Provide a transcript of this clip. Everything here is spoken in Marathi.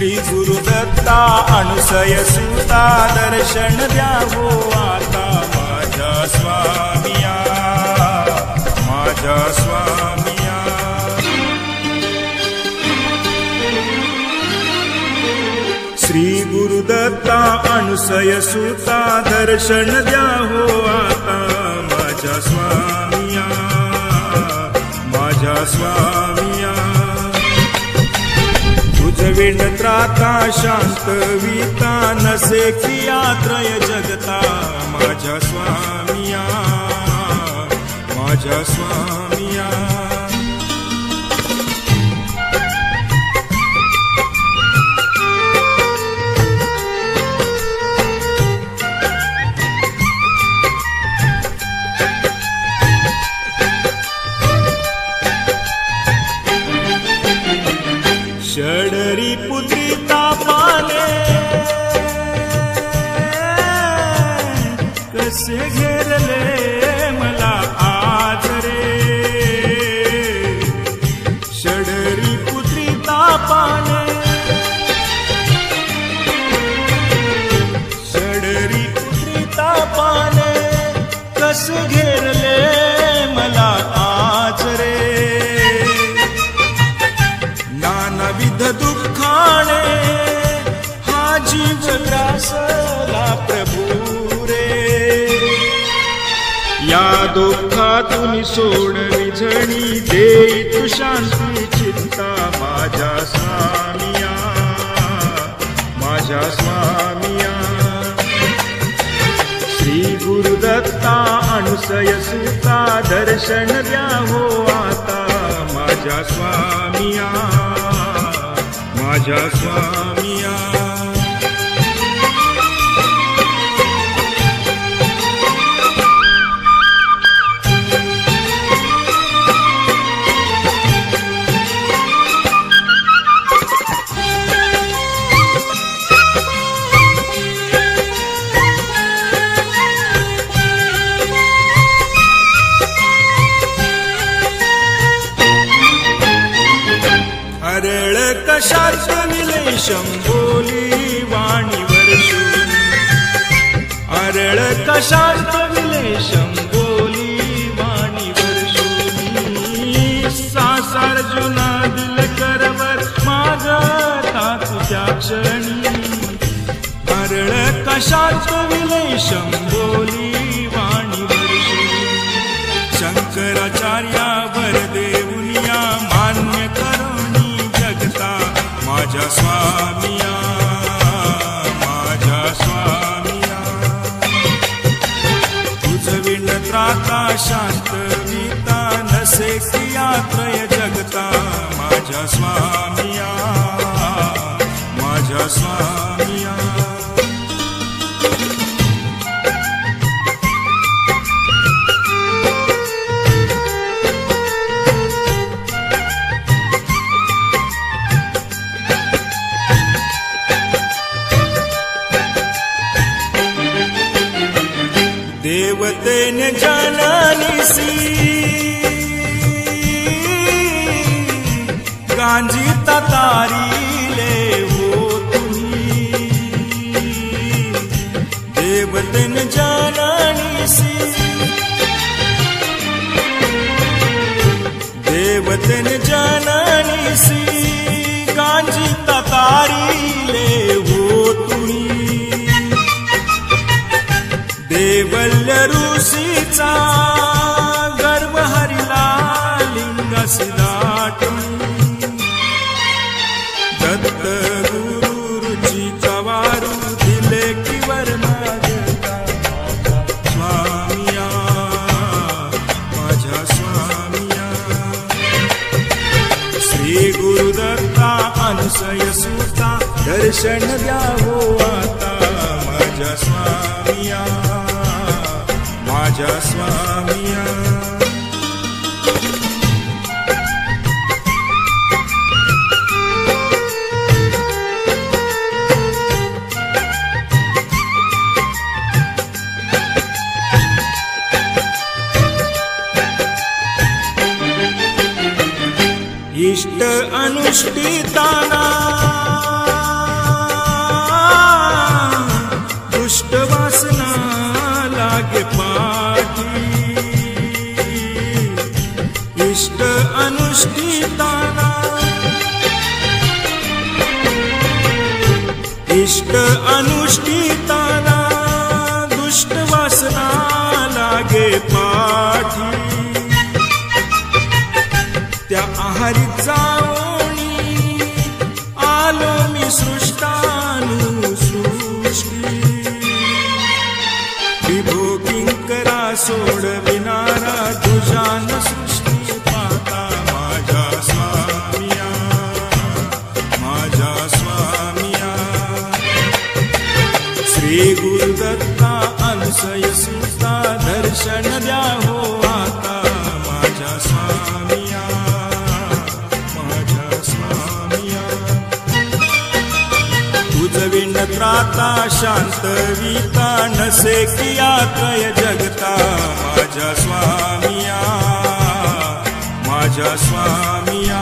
श्री गुरुदत्ता अनुसय सुता दर्शन द्यावो आता माझ्या स्वामिया, माझ्या स्वामिया। श्री गुरुदत्ता अनुसय सुता दर्शन द्यावो आता माझ्या स्वामिया, माझ्या स्वामिया। तुझ त्राता शांत विता नसे किया त्रय जगता माझ्या स्वामिया, माझ्या स्वामिया। षडरी पुत्री तापाने कसे घेरले मला आज रे। षडरी पुत्री तापाने, षडरी पुत्री तापाने कसे घेरले मला आज रे। नानाविध दुःखाने हा जीव ग्रासला प्रभू रे। या दुःखातून सोडवी झणी देई तू शांती चित्ता माझ्या स्वामिया, माझ्या स्वामिया। श्री गुरुदत्ता अनुसय सुता दर्शन द्यावो आता माझ्या स्वामिया, माझ्या स्वामिया। अरळ कशाच विलेशम बोली वाणी वर्षुनी, अरळ कशाच विलेशम बोली वाणी वर्षुनी। सासार जुना दिल करवर मागता तुझ्या क्षणी, अरळ कशाच विलेशम बोली वाणी वर्षुनी। शंकराचार्यावर देऊनिया मान्य करोनी माझ्या स्वामिया, माझ्या स्वामिया। तुझ विण त्राता शांत विता नसे किया त्रय जगता माझ्या स्वामिया, माझ्या स्वामिया। देवतेने जननीसी गांजी तारीले हो तुम्ही। देवतेने जननीसी, देवतेने जननीसी गांजी तारीले हो तुम्ही। देवल्य ऋषीचा गर्भ हरिला लिंगासी दाटून। दत्त गुरु रुचीचा वारू दिले की वर्णा देता स्वामिया, माझ्या स्वामिया। श्री गुरुदत्ता अनुसय सुता दर्शन द्यावो आता माझ्या स्वामिया, माझ्या स्वामिया। इष्ट अनुष्ठिताना इष्ट अनुष्ठिताना दुष्ट वासना लागे पाठी त्या आहारी जाऊनी आलो मी सृष्टानुसृष्टी विभो किंकरा सोडविनारा तुझ्यान सृष्टी पाहता माझ्या स्वामिया माझ्या स्वामिया श्री गुरुदत्ता अनुसय सुता दर्शन द्या हो आता माझ्या स्वामिया माझ्या स्वामिया तुझ विणत्राता शांतविता नसे किया त्रय जगता माझ्या स्वामिया माझ्या स्वामिया